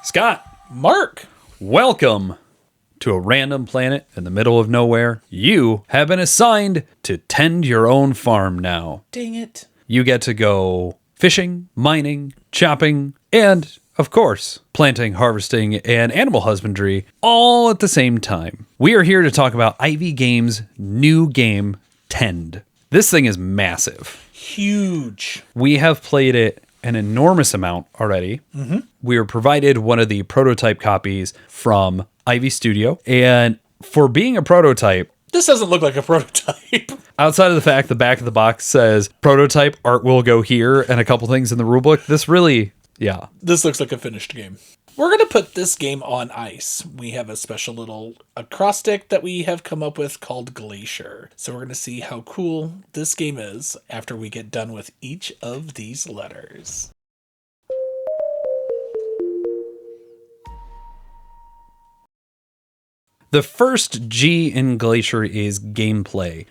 Scott, Mark, welcome to a random planet in the middle of nowhere. You have been assigned to tend your own farm now. Dang it. You get to go fishing, mining, chopping, and, of course, planting, harvesting, and animal husbandry all at the same time. We are here to talk about Ivy Games' new game, Tend. This thing is massive. Huge. We have played it an enormous amount already. We were provided one of the prototype copies from Ivy Studio. And for being a prototype, This doesn't look like a prototype. outside of the fact the back of the box says prototype, art will go here, and a couple things in the rulebook, this really, This looks like a finished game. We're going to put this game on ice. We have a special little acrostic that we have come up with called Glacier. So we're going to see how cool this game is after we get done with each of these letters. The first G in Glacier is gameplay.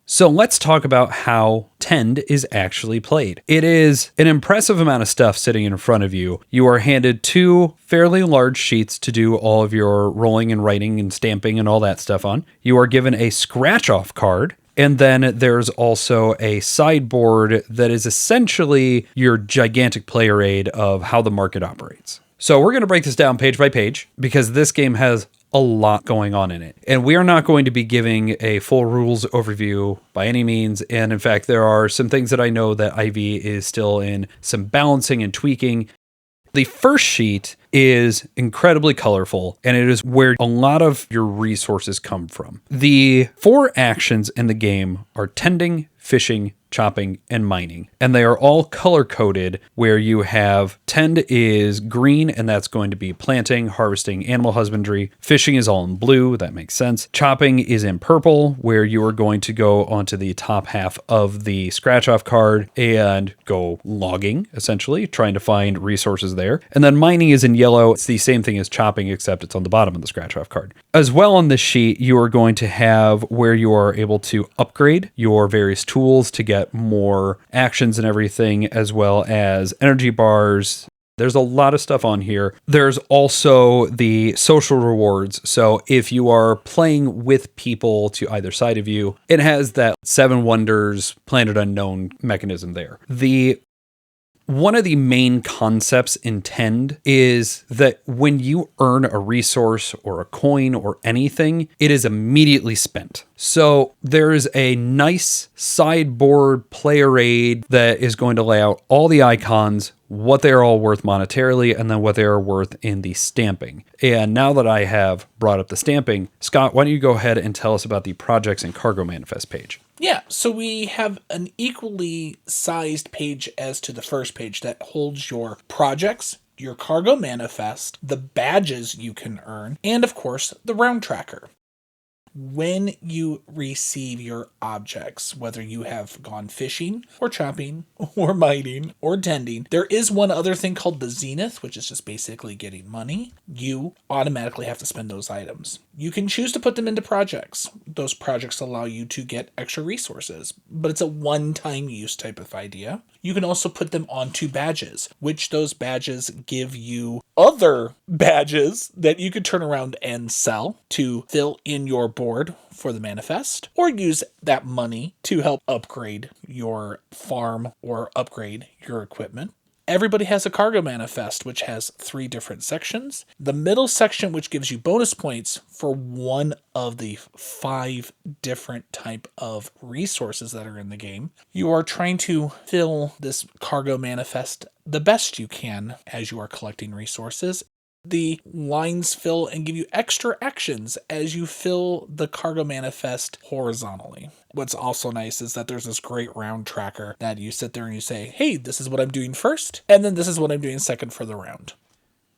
So let's talk about how Tend is actually played. It is an impressive amount of stuff sitting in front of you. You are handed two fairly large sheets to do all of your rolling and writing and stamping and all that stuff on. You are given a scratch-off card, and then there's also a sideboard that is essentially your gigantic player aid of how the market operates. So we're going to break this down page by page because this game has a lot going on in it. And we are not going to be giving a full rules overview by any means. And in fact, there are some things that I know that Ivy is still in some balancing and tweaking. The first sheet is incredibly colorful, and it is where a lot of your resources come from. The 4 actions in the game are tending, fishing, chopping, and mining. And they are all color-coded, where you have tend is green, and that's going to be planting, harvesting, animal husbandry. Fishing is all in blue, that makes sense. Chopping is in purple, where you are going to go onto the top half of the scratch-off card and go logging, essentially, trying to find resources there. And then mining is in yellow. It's the same thing as chopping, except it's on the bottom of the scratch-off card. As well on this sheet, you are going to have where you are able to upgrade your various tools to get more actions and everything, as well as energy bars. There's a lot of stuff on here. There's also the social rewards. So if you are playing with people to either side of you, it has that 7 Wonders Planet Unknown mechanism there. One of the main concepts in Tend is that when you earn a resource or a coin or anything, it is immediately spent. So there is a nice sideboard player aid that is going to lay out all the icons, what they're all worth monetarily, and then what they are worth in the stamping. And now that I have brought up the stamping, Scott, why don't you go ahead and tell us about the projects and cargo manifest page? Yeah, so we have an equally sized page as to the first page that holds your projects, your cargo manifest, the badges you can earn, and of course, the round tracker. When you receive your objects, whether you have gone fishing or chopping or mining or tending, there is one other thing called the zenith, which is just basically getting money. You automatically have to spend those items. You can choose to put them into projects. Those projects allow you to get extra resources, but it's a one-time use type of idea. You can also put them onto badges, which those badges give you other badges that you could turn around and sell to fill in your board for the manifest, or use that money to help upgrade your farm or upgrade your equipment. Everybody has a cargo manifest, which has 3 different sections. The middle section, which gives you bonus points for one of the 5 different type of resources that are in the game. You are trying to fill this cargo manifest the best you can as you are collecting resources. The lines fill and give you extra actions as you fill the cargo manifest horizontally. What's also nice is that there's this great round tracker that you sit there and you say, hey, this is what I'm doing first, and then this is what I'm doing second for the round.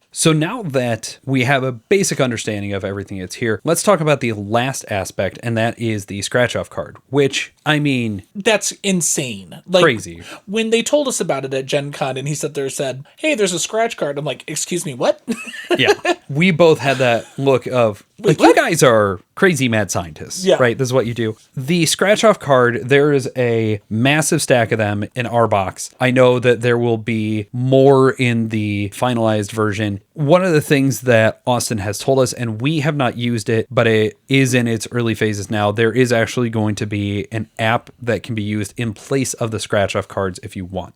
So now that we have a basic understanding of everything that's here, let's talk about the last aspect, and that is the scratch-off card, which, I mean... That's insane. Crazy. When they told us about it at Gen Con, and he sat there and said, hey, there's a scratch card, I'm like, excuse me, what? Yeah. We both had that look of, Like, you guys are crazy mad scientists, right? This is what you do. The scratch off card, there is a massive stack of them in our box. I know that there will be more in the finalized version. One of the things that Austin has told us, and we have not used it, but it is in its early phases now, there is actually going to be an app that can be used in place of the scratch off cards if you want.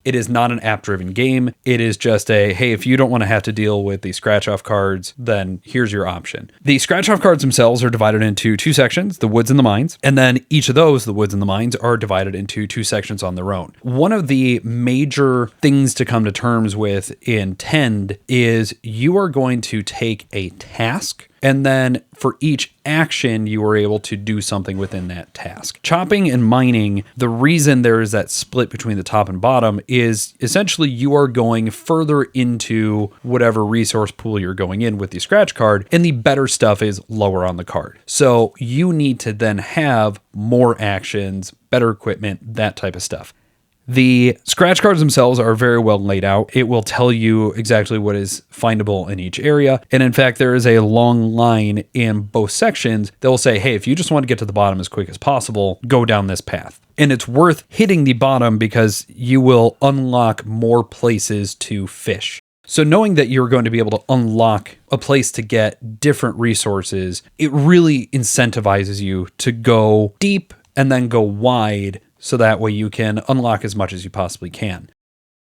It is not an app-driven game. It is just a, hey, if you don't want to have to deal with the scratch-off cards, then here's your option. The scratch-off cards themselves are divided into two sections, the woods and the mines, and then each of those, the woods and the mines, are divided into two sections on their own. One of the major things to come to terms with in Tend is you are going to take a task, and then for each action, you are able to do something within that task. Chopping and mining, the reason there is that split between the top and bottom is essentially you are going further into whatever resource pool you're going in with the scratch card, and the better stuff is lower on the card. So you need to then have more actions, better equipment, that type of stuff. The scratch cards themselves are very well laid out. It will tell you exactly what is findable in each area. And in fact, there is a long line in both sections that will say, hey, if you just want to get to the bottom as quick as possible, go down this path. And it's worth hitting the bottom because you will unlock more places to fish. So knowing that you're going to be able to unlock a place to get different resources, it really incentivizes you to go deep and then go wide, so that way you can unlock as much as you possibly can.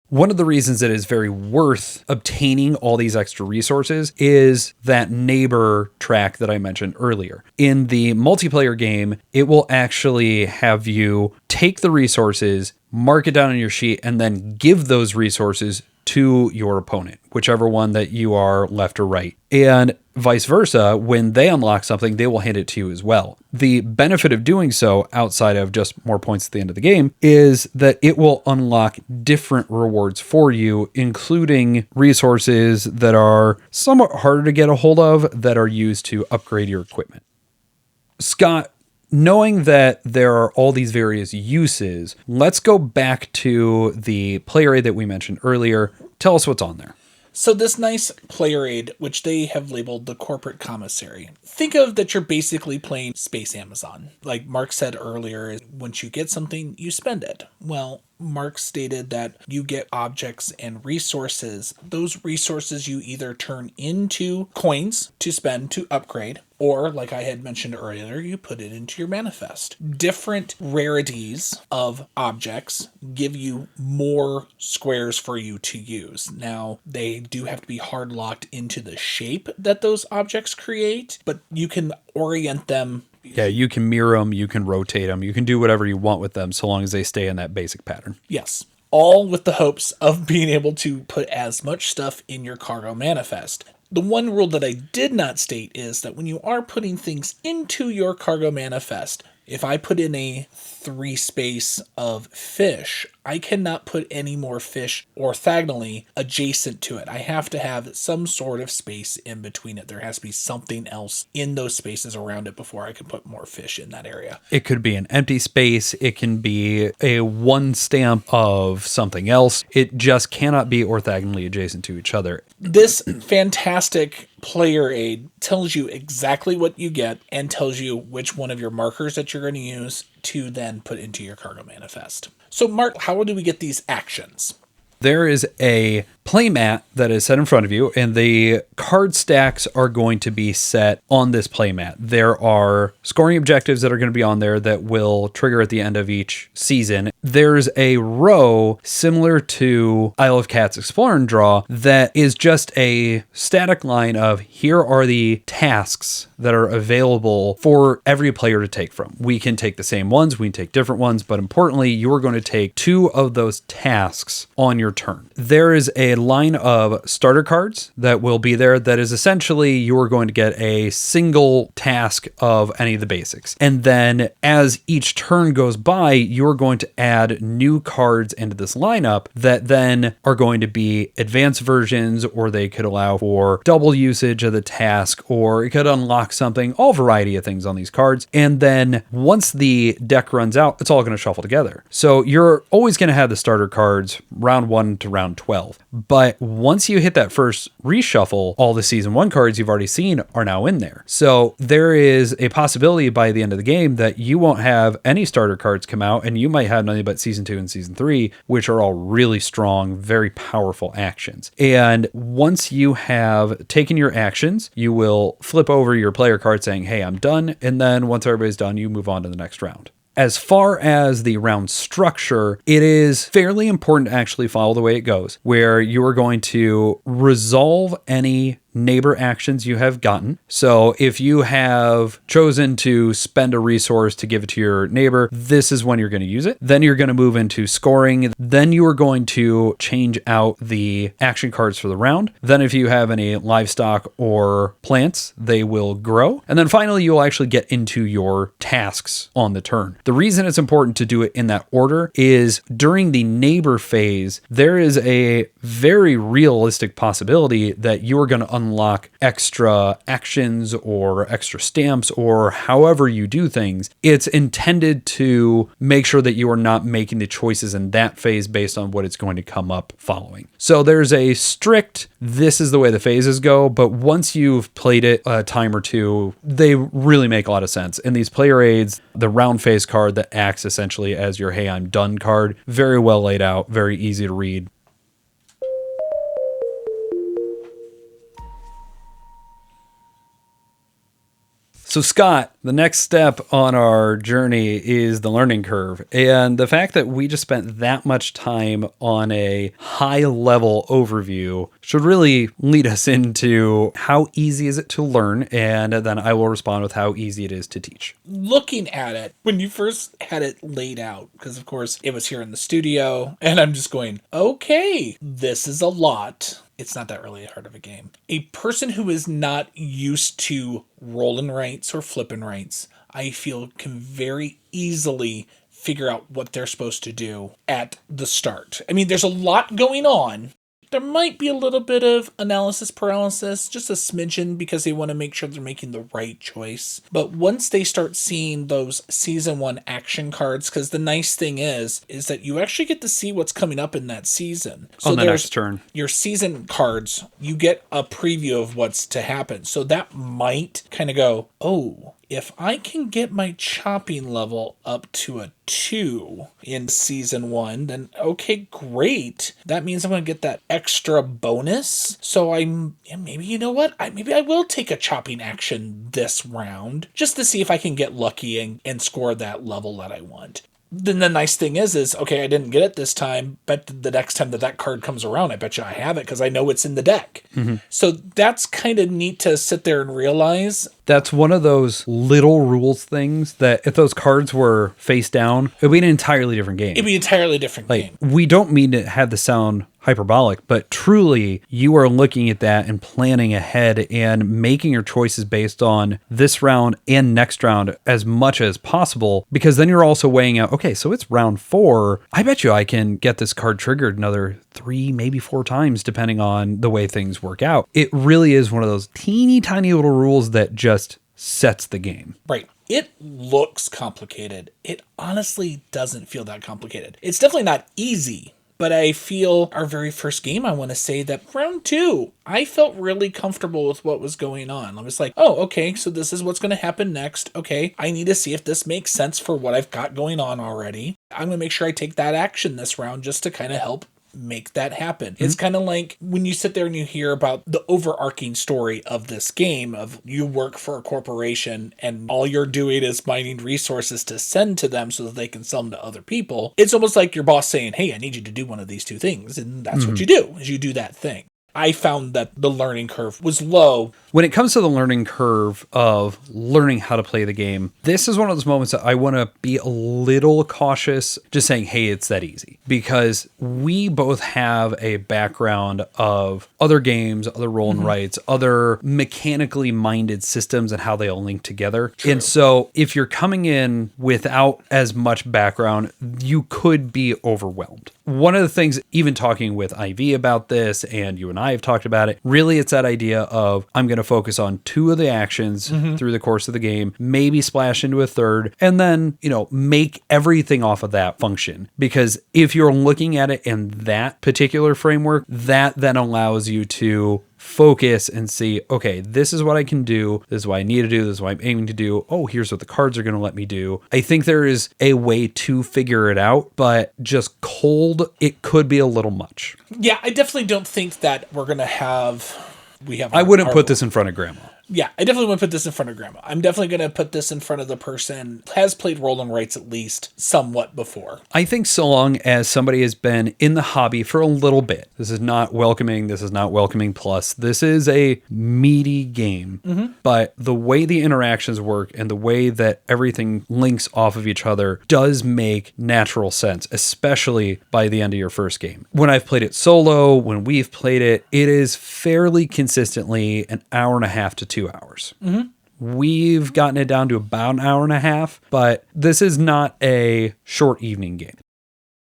One of the reasons it is very worth obtaining all these extra resources is that neighbor track that I mentioned earlier. In the multiplayer game, it will actually have you take the resources, mark it down on your sheet, and then give those resources to your opponent, whichever one that you are left or right. And vice versa, when they unlock something, they will hand it to you as well. The benefit of doing so, outside of just more points at the end of the game, is that it will unlock different rewards for you, including resources that are somewhat harder to get a hold of that are used to upgrade your equipment. Scott, knowing that there are all these various uses, let's go back to the player aid that we mentioned earlier. Tell us what's on there. So this nice player aid, which they have labeled the corporate commissary, think of that you're basically playing Space Amazon. Like Mark said earlier, once you get something, you spend it. Well, Mark stated that you get objects and resources. Those resources you either turn into coins to spend to upgrade, or like I had mentioned earlier, you put it into your manifest. Different rarities of objects give you more squares for you to use. Now, they do have to be hard locked into the shape that those objects create, but you can orient them. Yeah, you can mirror them, you can rotate them, you can do whatever you want with them so long as they stay in that basic pattern. Yes. All with the hopes of being able to put as much stuff in your cargo manifest. The one rule that I did not state is that when you are putting things into your cargo manifest, if I put in a 3 space of fish, I cannot put any more fish orthogonally adjacent to it. I have to have some sort of space in between it. There has to be something else in those spaces around it before I can put more fish in that area. It could be an empty space. It can be a one stamp of something else. It just cannot be orthogonally adjacent to each other. This fantastic player aid tells you exactly what you get and tells you which one of your markers that you're going to use to then put into your cargo manifest. So Mark, how do we get these actions? There is a playmat that is set in front of you, and the card stacks are going to be set on this playmat. There are scoring objectives that are going to be on there that will trigger at the end of each season. There's a row similar to Isle of Cats Explore and Draw that is just a static line of here are the tasks that are available for every player to take from. We can take the same ones, we can take different ones, but importantly, you're going to take 2 of those tasks on your turn. There is a line of starter cards that will be there that is essentially you're going to get a single task of any of the basics. And then as each turn goes by, you're going to add new cards into this lineup that then are going to be advanced versions, or they could allow for double usage of the task, or it could unlock something, all variety of things on these cards. And then once the deck runs out, it's all going to shuffle together. So you're always going to have the starter cards round 1 1 to round 12. But once you hit that first reshuffle, all the season 1 cards you've already seen are now in there. So there is a possibility by the end of the game that you won't have any starter cards come out, and you might have nothing but season 2 and season 3, which are all really strong, very powerful actions. And once you have taken your actions, you will flip over your player card saying, hey, I'm done. And then once everybody's done, you move on to the next round. As far as the round structure, it is fairly important to actually follow the way it goes, where you are going to resolve any neighbor actions you have gotten. So if you have chosen to spend a resource to give it to your neighbor, this is when you're going to use it. Then you're going to move into scoring. Then you are going to change out the action cards for the round. Then if you have any livestock or plants, they will grow. And then finally, you'll actually get into your tasks on the turn. The reason it's important to do it in that order is during the neighbor phase, there is a very realistic possibility that you are going to unlock extra actions or extra stamps or however you do things. It's intended to make sure that you are not making the choices in that phase based on what it's going to come up following. So there's a strict, this is the way the phases go, but once you've played it a time or two, they really make a lot of sense. In these player aids, the round phase card that acts essentially as your hey, I'm done card, very well laid out, very easy to read. So Scott, the next step on our journey is the learning curve. And the fact that we just spent that much time on a high level overview should really lead us into how easy is it to learn. And then I will respond with how easy it is to teach. Looking at it, when you first had it laid out, because of course it was here in the studio, and I'm just going, okay, this is a lot. It's not that really hard of a game. A person who is not used to rolling rights or flipping rights, I feel can very easily figure out what they're supposed to do at the start. I mean, there's a lot going on. There might be a little bit of analysis paralysis, just a smidgen, because they want to make sure they're making the right choice. But once they start seeing those season 1 action cards, because the nice thing is that you actually get to see what's coming up in that season. So on the next turn. Your season cards, you get a preview of what's to happen. So that might kind of go, oh, if I can get my chopping level up to a 2 in season 1, then okay, great. That means I'm going to get that extra bonus. So maybe, you know what? Maybe I will take a chopping action this round just to see if I can get lucky and score that level that I want. Then the nice thing is okay, I didn't get it this time, but the next time that card comes around, I bet you I have it because I know it's in the deck. Mm-hmm. So that's kind of neat to sit there and realize. That's one of those little rules things that if those cards were face down, it would be an entirely different game. It'd be an entirely different game. We don't mean to have the sound hyperbolic, but truly you are looking at that and planning ahead and making your choices based on this round and next round as much as possible, because then you're also weighing out, okay, so it's round 4. I bet you I can get this card triggered another 3, maybe 4 times, depending on the way things work out. It really is one of those teeny tiny little rules that just sets the game. Right. It looks complicated. It honestly doesn't feel that complicated. It's definitely not easy. But I feel our very first game, I want to say that round 2, I felt really comfortable with what was going on. I was like, oh, okay, so this is what's going to happen next. Okay, I need to see if this makes sense for what I've got going on already. I'm going to make sure I take that action this round just to kind of help make that happen. Mm-hmm. It's kind of like when you sit there and you hear about the overarching story of this game of you work for a corporation and all you're doing is mining resources to send to them so that they can sell them to other people. It's almost like your boss saying, hey, I need you to do one of these 2 things. And that's what you do, is you do that thing. I found that the learning curve was low. When it comes to the learning curve of learning how to play the game, this is one of those moments that I want to be a little cautious, just saying, hey, it's that easy. Because we both have a background of other games, other roll and writes, other mechanically minded systems and how they all link together. True. And so if you're coming in without as much background, you could be overwhelmed. One of the things, even talking with Ivy about this, and you and I have talked about it, really it's that idea of I'm going to focus on 2 of the actions through the course of the game, maybe splash into a third, and then, make everything off of that function. Because if you're looking at it in that particular framework, that then allows you to focus and see, okay, this is what I can do. This is what I need to do. This is what I'm aiming to do. Oh, here's what the cards are going to let me do. I think there is a way to figure it out, but just cold, it could be a little much. Yeah, I definitely don't think that we're going to have... I wouldn't put this in front of Grandma. Yeah, I definitely want to put this in front of Grandma. I'm definitely going to put this in front of the person who has played roll and writes at least somewhat before. I think so long as somebody has been in the hobby for a little bit. This is not welcoming. This is not welcoming plus. This is a meaty game. Mm-hmm. But the way the interactions work and the way that everything links off of each other does make natural sense, especially by the end of your first game. When I've played it solo, when we've played it, it is fairly consistently an hour and a half to 2 hours. Mm-hmm. We've gotten it down to about an hour and a half, but this is not a short evening game.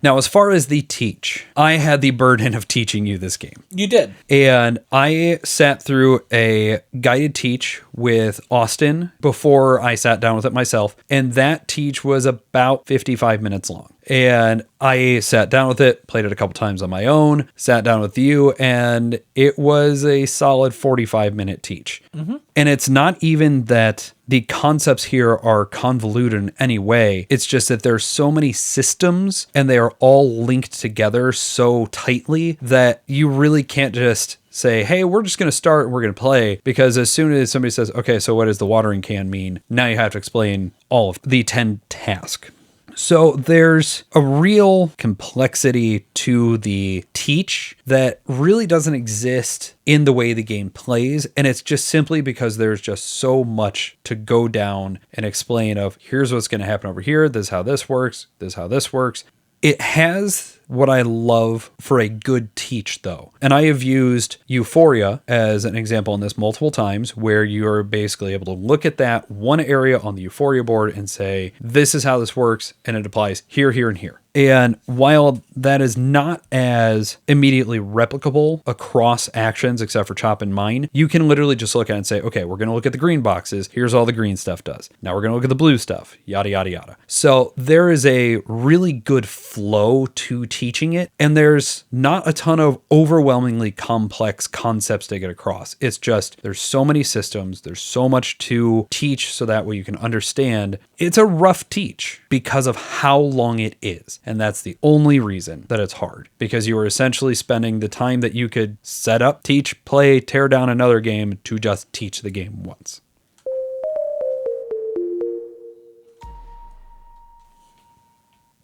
Now, as far as the teach, I had the burden of teaching you this game. You did. And I sat through a guided teach with Austin before I sat down with it myself. And that teach was about 55 minutes long. And I sat down with it, played it a couple times on my own, sat down with you, and it was a solid 45-minute teach. Mm-hmm. And it's not even that the concepts here are convoluted in any way. It's just that there's so many systems and they are all linked together so tightly that you really can't just say, hey, we're just going to start and we're going to play, because as soon as somebody says, okay, so what does the watering can mean? Now you have to explain all of the 10 tasks. So there's a real complexity to the teach that really doesn't exist in the way the game plays. And it's just simply because there's just so much to go down and explain of here's what's going to happen over here. This is how this works. This is how this works. It has what I love for a good teach, though. And I have used Euphoria as an example in this multiple times, where you're basically able to look at that one area on the Euphoria board and say, this is how this works, and it applies here, here, and here. And while that is not as immediately replicable across actions, except for Chop and Mine, you can literally just look at it and say, okay, we're going to look at the green boxes. Here's all the green stuff does. Now we're going to look at the blue stuff, yada, yada, yada. So there is a really good flow to teaching it. And there's not a ton of overwhelmingly complex concepts to get across. It's just, there's so many systems. There's so much to teach so that way you can understand. It's a rough teach because of how long it is. And that's the only reason that it's hard, because you are essentially spending the time that you could set up, teach, play, tear down another game to just teach the game once.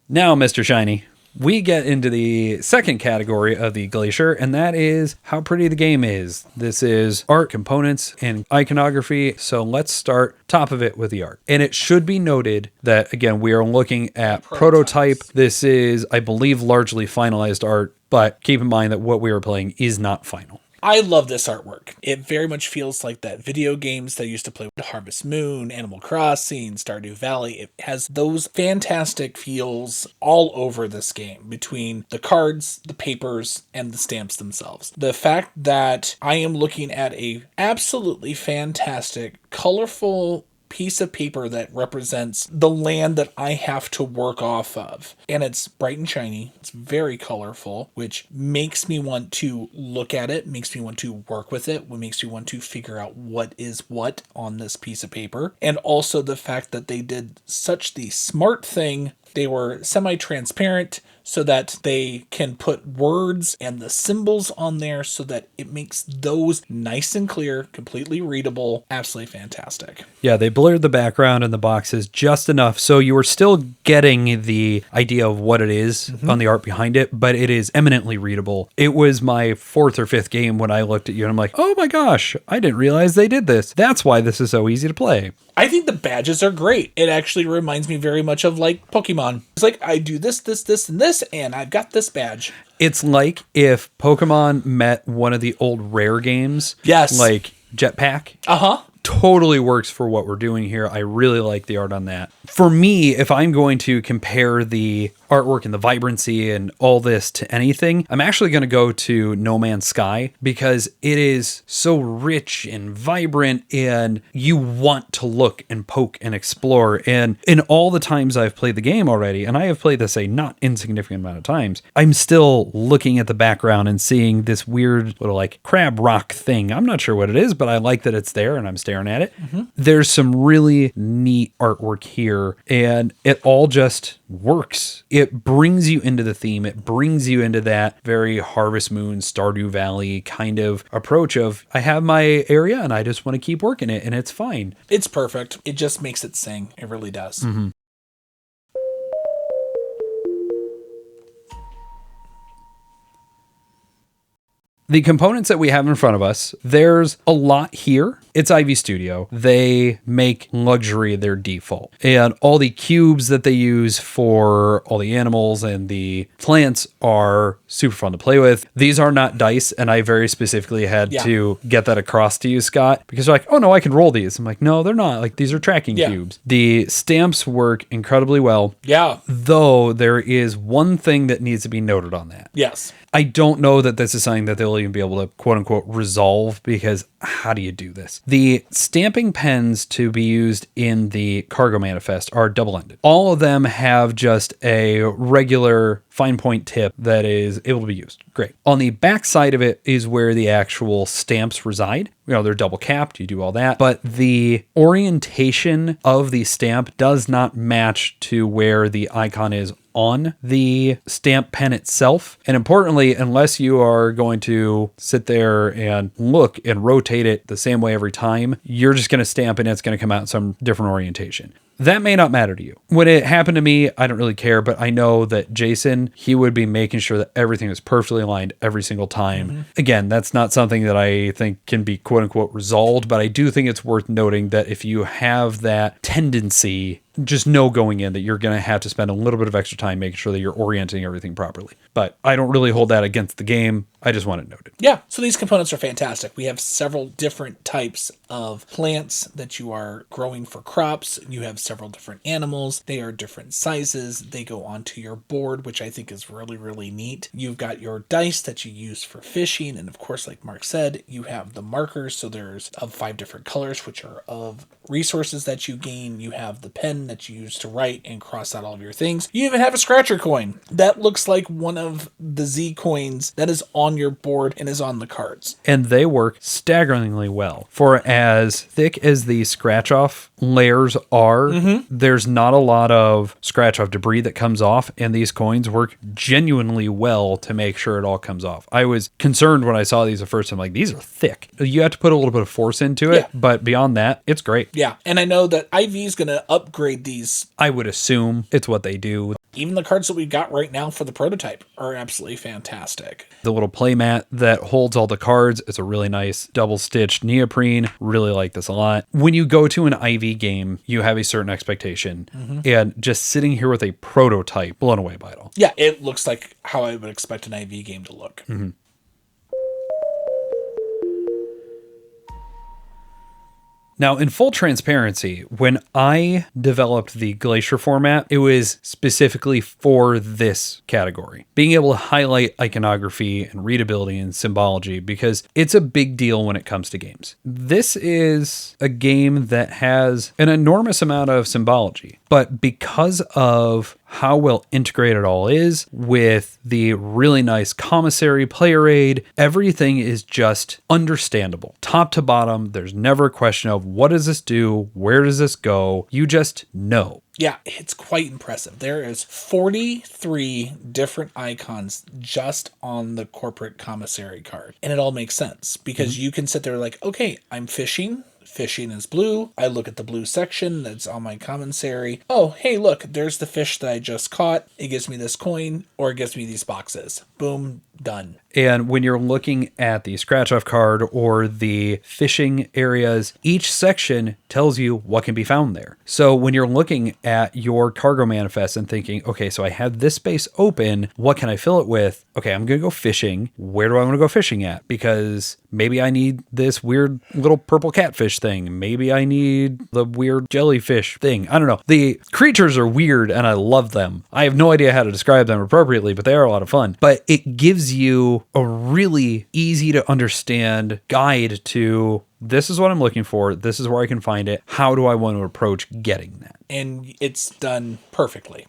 Now, Mr. Shiny, we get into the second category of the Glacier, and that is how pretty the game is. This is art, components, and iconography. So let's start top of it with the art. And it should be noted that, again, we are looking at prototype. This is, I believe, largely finalized art, but keep in mind that what we are playing is not final. I love this artwork. It very much feels like that video games that I used to play with Harvest Moon, Animal Crossing, Stardew Valley. It has those fantastic feels all over this game, between the cards, the papers, and the stamps themselves. The fact that I am looking at a absolutely fantastic, colorful piece of paper that represents the land that I have to work off of. And it's bright and shiny. It's very colorful, which makes me want to look at it, makes me want to work with it, what makes me want to figure out what is what on this piece of paper. And also the fact that they did such the smart thing. They were semi-transparent so that they can put words and the symbols on there so that it makes those nice and clear, completely readable, absolutely fantastic. Yeah, they blurred the background and the boxes just enough so you are still getting the idea of what it is on the art behind it, but it is eminently readable. It was my fourth or fifth game when I looked at you and I'm like, oh my gosh, I didn't realize they did this. That's why this is so easy to play. I think the badges are great. It actually reminds me very much of like Pokemon. It's like, I do this, this, this, and this, and I've got this badge. It's like if Pokemon met one of the old Rare games. Yes. Like Jetpack. Uh-huh. Totally works for what we're doing here. I really like the art on that. For me, if I'm going to compare the artwork and the vibrancy and all this to anything, I'm actually going to go to No Man's Sky because it is so rich and vibrant and you want to look and poke and explore. And in all the times I've played the game already, and I have played this a not insignificant amount of times, I'm still looking at the background and seeing this weird little like crab rock thing. I'm not sure what it is, but I like that it's there and I'm staring at it. There's some really neat artwork here and it all just works. It brings you into the theme. It brings you into that very Harvest Moon, Stardew Valley kind of approach of I have my area and I just want to keep working it and it's fine. It's perfect. It just makes it sing. It really does. The components that we have in front of us, there's a lot here. It's Ivy Studio. They make luxury their default. And all the cubes that they use for all the animals and the plants are super fun to play with. These are not dice, and I very specifically had to get that across to you, Scott, because you're like, oh no, I can roll these. I'm like, no, they're not. Like, these are tracking cubes. The stamps work incredibly well. Yeah. Though there is one thing that needs to be noted on that. Yes. I don't know that this is something that they'll even be able to quote unquote resolve because how do you do this? The stamping pens to be used in the cargo manifest are double-ended. All of them have just a regular fine point tip that is able to be used. Great. On the back side of it is where the actual stamps reside. You know, they're double capped, you do all that, but the orientation of the stamp does not match to where the icon is on the stamp pen itself. And importantly, unless you are going to sit there and look and rotate it the same way every time, you're just going to stamp and it's going to come out in some different orientation. That may not matter to you. When it happened to me, I don't really care, but I know that Jason, he would be making sure that everything is perfectly aligned every single time. Again, that's not something that I think can be quote unquote resolved, but I do think it's worth noting that if you have that tendency, just know going in that you're going to have to spend a little bit of extra time making sure that you're orienting everything properly. But I don't really hold that against the game. I just want it noted. Yeah, so these components are fantastic. We have several different types of plants that you are growing for crops. You have several different animals. They are different sizes. They go onto your board, which I think is really, really neat. You've got your dice that you use for fishing. And of course, like Mark said, you have the markers. So there's of 5 different colors, which are of resources that you gain. You have the pen that you use to write and cross out all of your things. You even have a scratcher coin that looks like one of the Z coins that is on your board and is on the cards. And they work staggeringly well. For as thick as the scratch off layers are, there's not a lot of scratch off debris that comes off, and these coins work genuinely well to make sure it all comes off. I was concerned when I saw these at first. I'm like, these are thick. You have to put a little bit of force into it, but beyond that, it's great. Yeah, and I know that IV is going to upgrade these. I would assume it's what they do. Even the cards that we've got right now for the prototype are absolutely fantastic. The little playmat that holds all the cards is a really nice double-stitched neoprene. Really like this a lot. When you go to an IV game, you have a certain expectation. And just sitting here with a prototype, blown away by it all. Yeah, it looks like how I would expect an IV game to look. Now, in full transparency, when I developed the Glacier format, it was specifically for this category. Being able to highlight iconography and readability and symbology, because it's a big deal when it comes to games. This is a game that has an enormous amount of symbology, but because of how well integrated it all is with the really nice commissary player aid, everything is just understandable. Top to bottom, there's never a question of what does this do? Where does this go? You just know. Yeah, it's quite impressive. There is 43 different icons just on the corporate commissary card. And it all makes sense because you can sit there like, okay, I'm fishing. Fishing is blue. I look at the blue section that's on my commissary. Oh, hey, look, there's the fish that I just caught. It gives me this coin or it gives me these boxes. Boom, Done. And when you're looking at the scratch off card or the fishing areas, each section tells you what can be found there. So when you're looking at your cargo manifest and thinking, okay, so I have this space open, what can I fill it with? Okay, I'm going to go fishing. Where do I want to go fishing at? Because maybe I need this weird little purple catfish thing. Maybe I need the weird jellyfish thing. I don't know. The creatures are weird and I love them. I have no idea how to describe them appropriately, but they are a lot of fun. But it gives you a really easy to understand guide to this is what I'm looking for. This is where I can find it. How do I want to approach getting that? And it's done perfectly.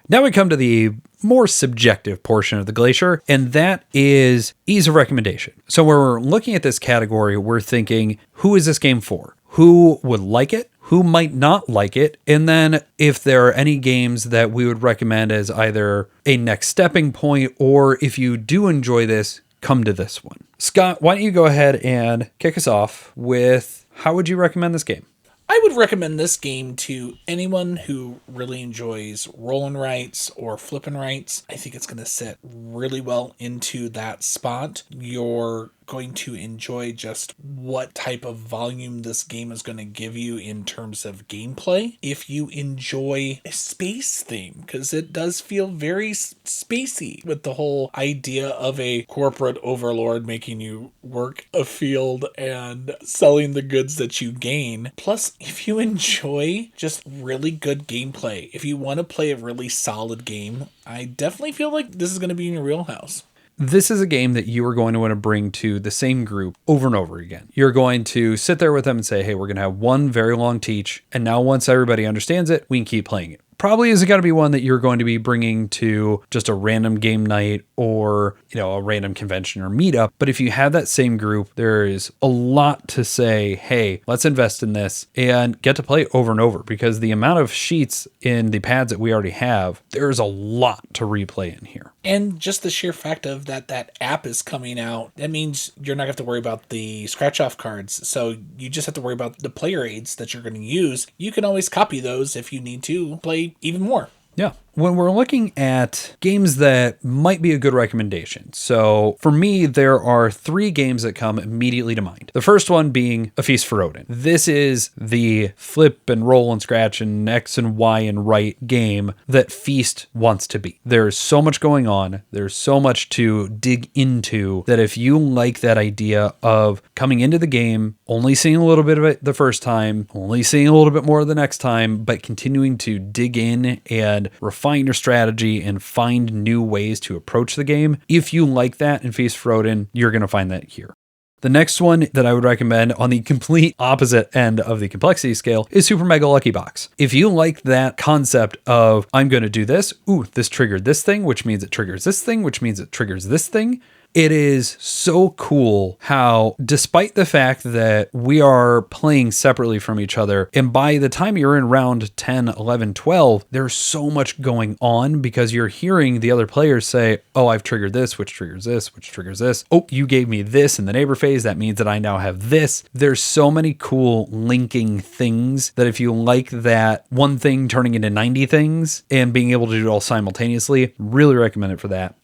Now we come to the more subjective portion of the Glacier, and that is ease of recommendation. So when we're looking at this category, we're thinking, who is this game for? Who would like it? Who might not like it? And then if there are any games that we would recommend as either a next stepping point, or if you do enjoy this, come to this one. Scott, why don't you go ahead and kick us off with how would you recommend this game? I would recommend this game to anyone who really enjoys roll and writes or flip and writes. I think it's going to sit really well into that spot. You're going to enjoy just what type of volume this game is going to give you in terms of gameplay. If you enjoy a space theme, because it does feel very spacey with the whole idea of a corporate overlord making you work a field and selling the goods that you gain. Plus, if you enjoy just really good gameplay, if you want to play a really solid game, I definitely feel like this is going to be in your wheelhouse. This is a game that you are going to want to bring to the same group over and over again. You're going to sit there with them and say, hey, we're going to have one very long teach. And now once everybody understands it, we can keep playing it. Probably isn't going to be one that you're going to be bringing to just a random game night or, a random convention or meetup. But if you have that same group, there is a lot to say, hey, let's invest in this and get to play it over and over, because the amount of sheets in the pads that we already have, there's a lot to replay in here. And just the sheer fact of that app is coming out, that means you're not going to have to worry about the scratch off cards. So you just have to worry about the player aids that you're going to use. You can always copy those if you need to play even more. Yeah. When we're looking at games that might be a good recommendation, so for me, there are 3 games that come immediately to mind. The first one being A Feast for Odin. This is the flip and roll and scratch and X and Y and right game that Feast wants to be. There's so much going on. There's so much to dig into that if you like that idea of coming into the game, only seeing a little bit of it the first time, only seeing a little bit more the next time, but continuing to dig in and refine your strategy and find new ways to approach the game. If you like that in Feast for Odin, you're going to find that here. The next one that I would recommend on the complete opposite end of the complexity scale is Super Mega Lucky Box. If you like that concept of, I'm going to do this, this triggered this thing, which means it triggers this thing, which means it triggers this thing. It is so cool how, despite the fact that we are playing separately from each other, and by the time you're in round 10, 11, 12, there's so much going on because you're hearing the other players say, oh, I've triggered this, which triggers this, which triggers this. Oh, you gave me this in the neighbor phase. That means that I now have this. There's so many cool linking things that if you like that one thing turning into 90 things and being able to do it all simultaneously, really recommend it for that.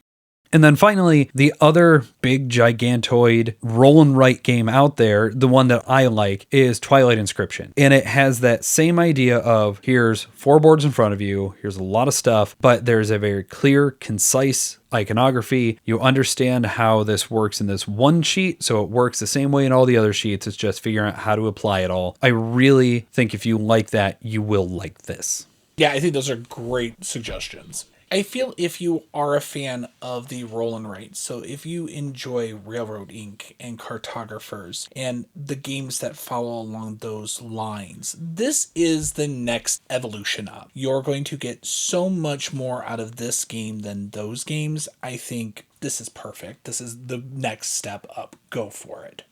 And then finally, the other big gigantoid roll and write game out there, the one that I like, is Twilight Inscription. And it has that same idea of here's 4 boards in front of you, here's a lot of stuff, but there's a very clear, concise iconography. You understand how this works in this one sheet, so it works the same way in all the other sheets. It's just figuring out how to apply it all. I really think if you like that, you will like this. Yeah, I think those are great suggestions. I feel if you are a fan of the roll and write, so if you enjoy Railroad Inc. and Cartographers and the games that follow along those lines, this is the next evolution up. You're going to get so much more out of this game than those games. I think this is perfect. This is the next step up. Go for it.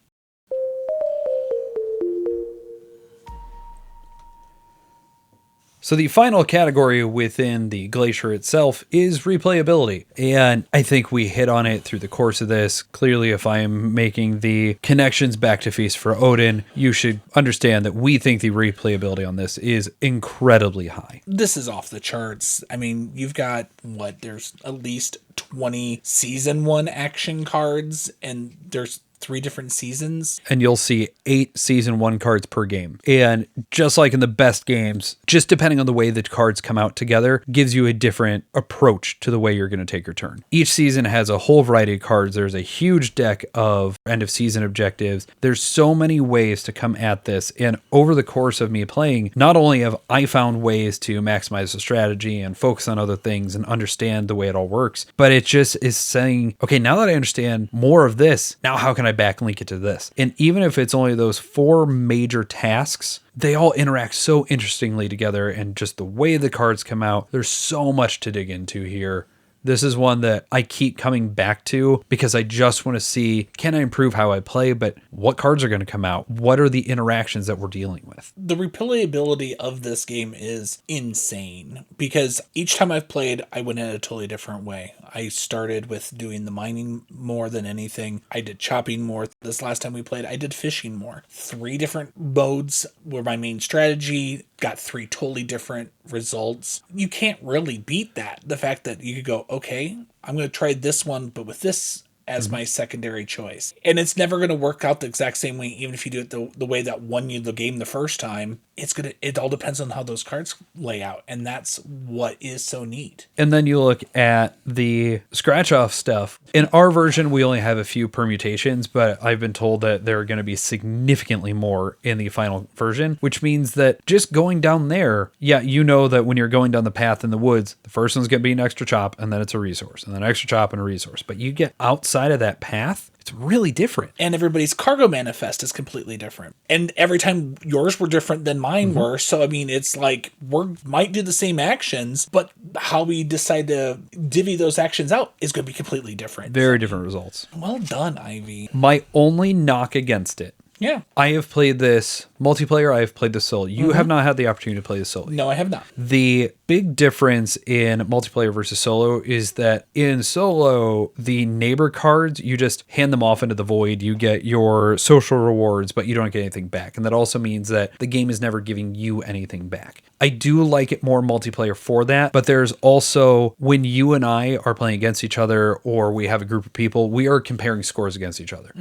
So the final category within the Glacier itself is replayability. And I think we hit on it through the course of this. Clearly, if I am making the connections back to Feast for Odin, you should understand that we think the replayability on this is incredibly high. This is off the charts. I mean, you've got, there's at least 20 season 1 action cards, and there's 3 different seasons. And you'll see 8 season 1 cards per game. And just like in the best games, just depending on the way the cards come out together, gives you a different approach to the way you're going to take your turn. Each season has a whole variety of cards. There's a huge deck of end of season objectives. There's so many ways to come at this. And over the course of me playing, not only have I found ways to maximize the strategy and focus on other things and understand the way it all works, but it just is saying, okay, now that I understand more of this, now how can I backlink it to this? And even if it's only those 4 major tasks, they all interact so interestingly together, and just the way the cards come out, there's so much to dig into here. This is one that I keep coming back to because I just want to see, can I improve how I play, but what cards are going to come out? What are the interactions that we're dealing with? The replayability of this game is insane because each time I've played, I went in a totally different way. I started with doing the mining more than anything. I did chopping more. This last time we played, I did fishing more. 3 different modes were my main strategy. Got 3 totally different results. You can't really beat that. The fact that you could go, okay, I'm going to try this one, but with this as my secondary choice. And it's never going to work out the exact same way, even if you do it the way that won you the game the first time. It all depends on how those cards lay out. And that's what is so neat. And then you look at the scratch off stuff. In our version, we only have a few permutations, but I've been told that there are going to be significantly more in the final version, which means that just going down there, yeah, you know that when you're going down the path in the woods, the first one's going to be an extra chop, and then it's a resource, and then extra chop and a resource. But you get outside of that path, it's really different. And everybody's cargo manifest is completely different. And every time yours were different than mine were. So, I mean, it's like we might do the same actions, but how we decide to divvy those actions out is going to be completely different. Very different results. Well done, Ivy. My only knock against it. Yeah. I have played this multiplayer. I have played this solo. You have not had the opportunity to play this solo. No, I have not. The big difference in multiplayer versus solo is that in solo, the neighbor cards, you just hand them off into the void. You get your social rewards, but you don't get anything back. And that also means that the game is never giving you anything back. I do like it more multiplayer for that, but there's also when you and I are playing against each other or we have a group of people, we are comparing scores against each other.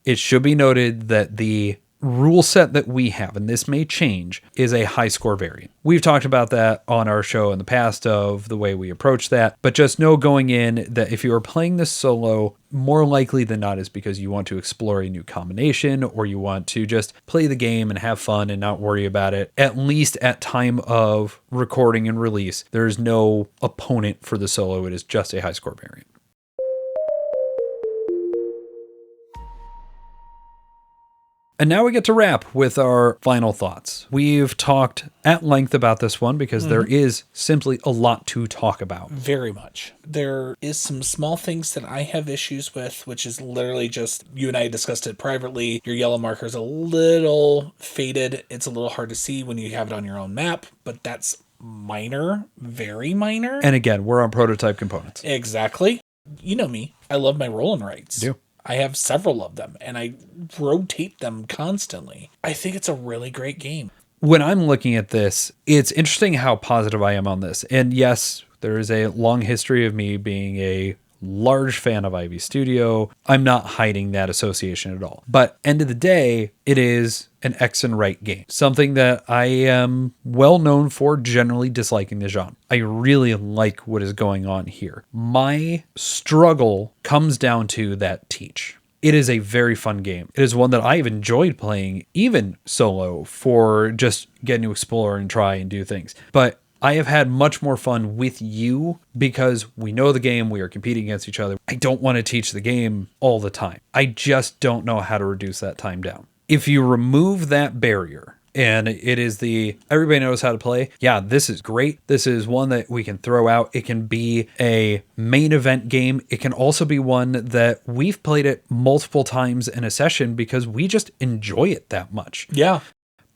It should be noted that the rule set that we have, and this may change, is a high score variant. We've talked about that on our show in the past of the way we approach that, but just know going in that if you are playing this solo, more likely than not is because you want to explore a new combination or you want to just play the game and have fun and not worry about it. At least at time of recording and release, there is no opponent for the solo. It is just a high score variant. And now we get to wrap with our final thoughts. We've talked at length about this one because there is simply a lot to talk about. Very much. There is some small things that I have issues with, which is literally just, you and I discussed it privately. Your yellow marker is a little faded. It's a little hard to see when you have it on your own map, but that's minor, very minor. And again, we're on prototype components. Exactly. You know me. I love my roll and writes. You do. I have several of them, and I rotate them constantly. I think it's a really great game. When I'm looking at this, it's interesting how positive I am on this. And yes, there is a long history of me being a large fan of Ivy Studio. I'm not hiding that association at all. But end of the day, it is an X and right game. Something that I am well known for generally disliking the genre. I really like what is going on here. My struggle comes down to that teach. It is a very fun game. It is one that I've enjoyed playing, even solo, for just getting to explore and try and do things. But I have had much more fun with you because we know the game, we are competing against each other. I don't want to teach the game all the time. I just don't know how to reduce that time down. If you remove that barrier, and it is everybody knows how to play, yeah, this is great. This is one that we can throw out. It can be a main event game. It can also be one that we've played it multiple times in a session because we just enjoy it that much. Yeah.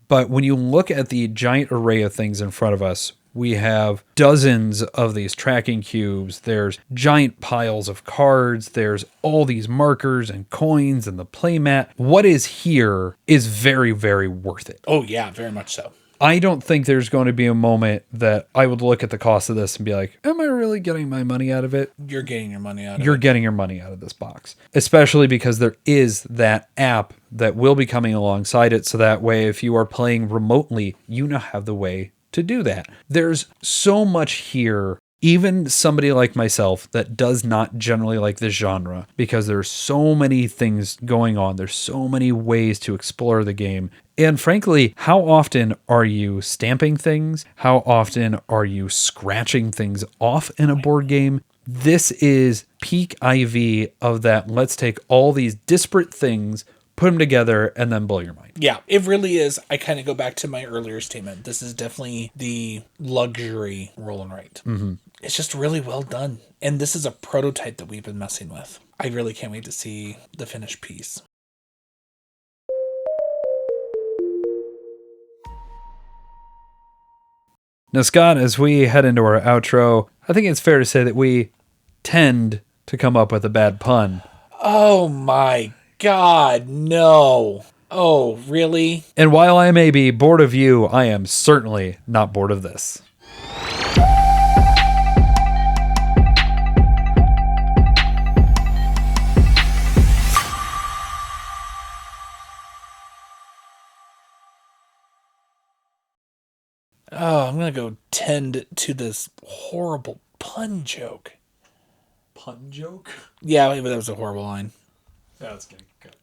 But when you look at the giant array of things in front of us, we have dozens of these tracking cubes. There's giant piles of cards. There's all these markers and coins and the playmat. What is here is very, very worth it. Oh, yeah, very much so. I don't think there's going to be a moment that I would look at the cost of this and be like, am I really getting my money out of it? You're getting your money out of it. You're getting your money out of this box, especially because there is that app that will be coming alongside it. So that way, if you are playing remotely, you now have the way to do that. There's so much here. Even somebody like myself that does not generally like this genre, because there's so many things going on. There's so many ways to explore the game. And frankly, how often are you stamping things? How often are you scratching things off in a board game? This is peak IV of that. Let's take all these disparate things, put them together, and then blow your mind. Yeah, it really is. I kind of go back to my earlier statement. This is definitely the luxury roll and write. Mm-hmm. It's just really well done. And this is a prototype that we've been messing with. I really can't wait to see the finished piece. Now, Scott, as we head into our outro, I think it's fair to say that we tend to come up with a bad pun. Oh my God, no. Oh, really? And while I may be bored of you, I am certainly not bored of this. Oh, I'm going to go tend to this horrible pun joke. Pun joke? Yeah, that was a horrible line. That's getting cut.